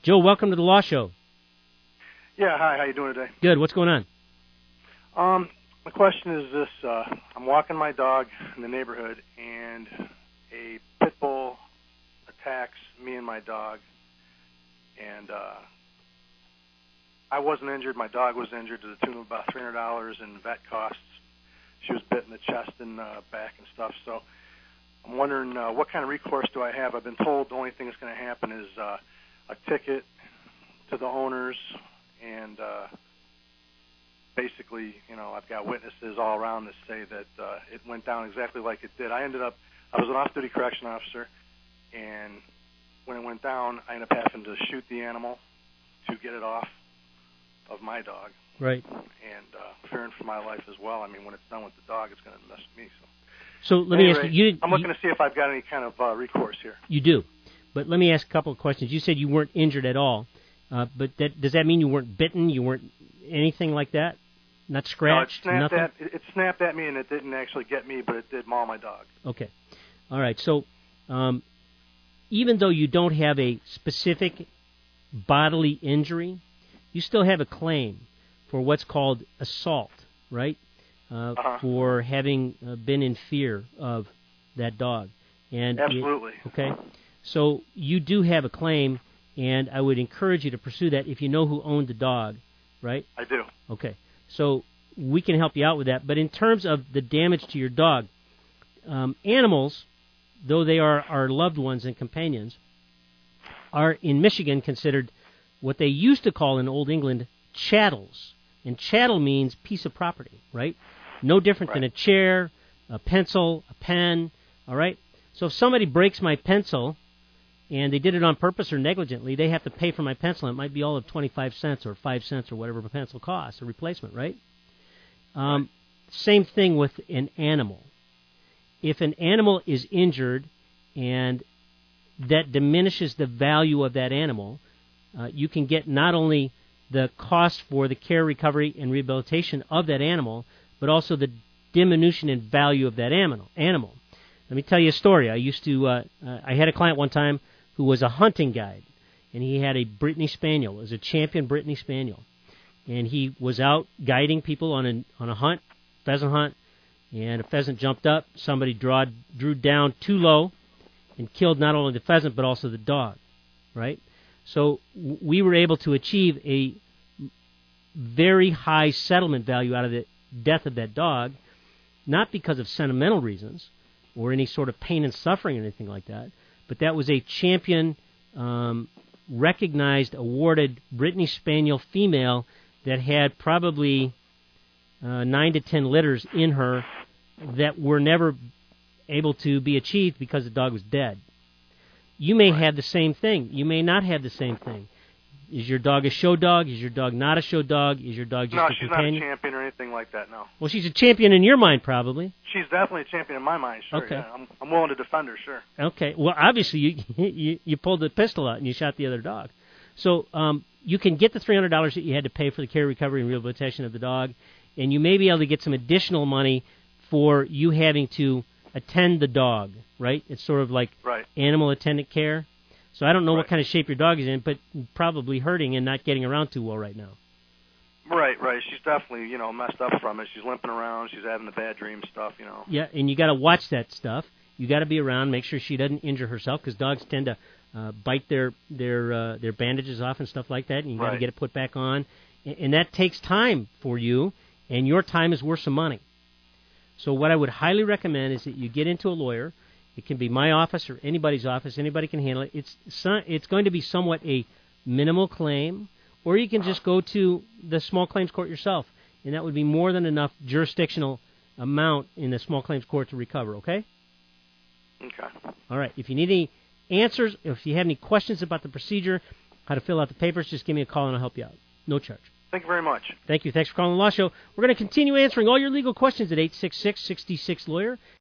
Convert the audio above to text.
Joe, welcome to the Law Show. Yeah, hi. How you doing today? Good. What's going on? My question is this. I'm walking my dog in the neighborhood, and a pit bull attacks me and my dog. And I wasn't injured. My dog was injured to the tune of about $300 in vet costs. She was bit in the chest and back and stuff. So I'm wondering what kind of recourse do I have? I've been told the only thing that's going to happen is a ticket to the owners, and basically, I've got witnesses all around that say that it went down exactly like it did. I was an off-duty correction officer, and when it went down, I ended up having to shoot the animal to get it off of my dog. Right. And fearing for my life as well. I mean, when it's done with the dog, it's going to mess with me. So let me ask you. I'm looking to see if I've got any kind of recourse here. You do. But let me ask a couple of questions. You said you weren't injured at all. But does that mean you weren't bitten? You weren't anything like that? Not scratched? No, nothing? It snapped at me, and it didn't actually get me, but it did maul my dog. Okay. All right. So even though you don't have a specific bodily injury, you still have a claim for what's called assault, right? For having been in fear of that dog. And absolutely. Okay. So you do have a claim, and I would encourage you to pursue that if you know who owned the dog, right? I do. Okay. So we can help you out with that. But in terms of the damage to your dog, animals, though they are our loved ones and companions, are in Michigan considered what they used to call in Old England chattels. And chattel means piece of property, right? No different than a chair, a pencil, a pen, all right? So if somebody breaks my pencil, and they did it on purpose or negligently, they have to pay for my pencil. It might be all of 25 cents or 5 cents or whatever a pencil costs, a replacement, right? Same thing with an animal. If an animal is injured and that diminishes the value of that animal, you can get not only the cost for the care, recovery, and rehabilitation of that animal, but also the diminution in value of that animal. Let me tell you a story. I had a client one time who was a hunting guide, and he had a Brittany Spaniel. It was a champion Brittany Spaniel. And he was out guiding people on a hunt, pheasant hunt, and a pheasant jumped up. Somebody drew down too low and killed not only the pheasant but also the dog, right? So we were able to achieve a very high settlement value out of the death of that dog, not because of sentimental reasons or any sort of pain and suffering or anything like that, but that was a champion, recognized, awarded Brittany Spaniel female that had probably 9 to 10 litters in her that were never able to be achieved because the dog was dead. You may have the same thing. You may not have the same thing. Is your dog a show dog? Is your dog not a show dog? Is your dog just a companion? No, she's not a champion or anything like that, no. Well, she's a champion in your mind, probably. She's definitely a champion in my mind, sure. Okay. Yeah, I'm willing to defend her, sure. Okay. Well, obviously, you pulled the pistol out and you shot the other dog. So you can get the $300 that you had to pay for the care, recovery, and rehabilitation of the dog, and you may be able to get some additional money for you having to attend the dog, right? It's sort of like animal attendant care. So I don't know what kind of shape your dog is in, but probably hurting and not getting around too well right now. Right. She's definitely, messed up from it. She's limping around. She's having the bad dream stuff, Yeah, and you got to watch that stuff. You got to be around, make sure she doesn't injure herself, because dogs tend to bite their bandages off and stuff like that, and you got to get it put back on. And that takes time for you, and your time is worth some money. So what I would highly recommend is that you get into a lawyer. It can be my office or anybody's office. Anybody can handle it. It's going to be somewhat a minimal claim, or you can just go to the small claims court yourself, and that would be more than enough jurisdictional amount in the small claims court to recover, okay? Okay. All right. If you need any answers, if you have any questions about the procedure, how to fill out the papers, just give me a call and I'll help you out. No charge. Thank you very much. Thank you. Thanks for calling the Law Show. We're going to continue answering all your legal questions at 866-66-LAWYER.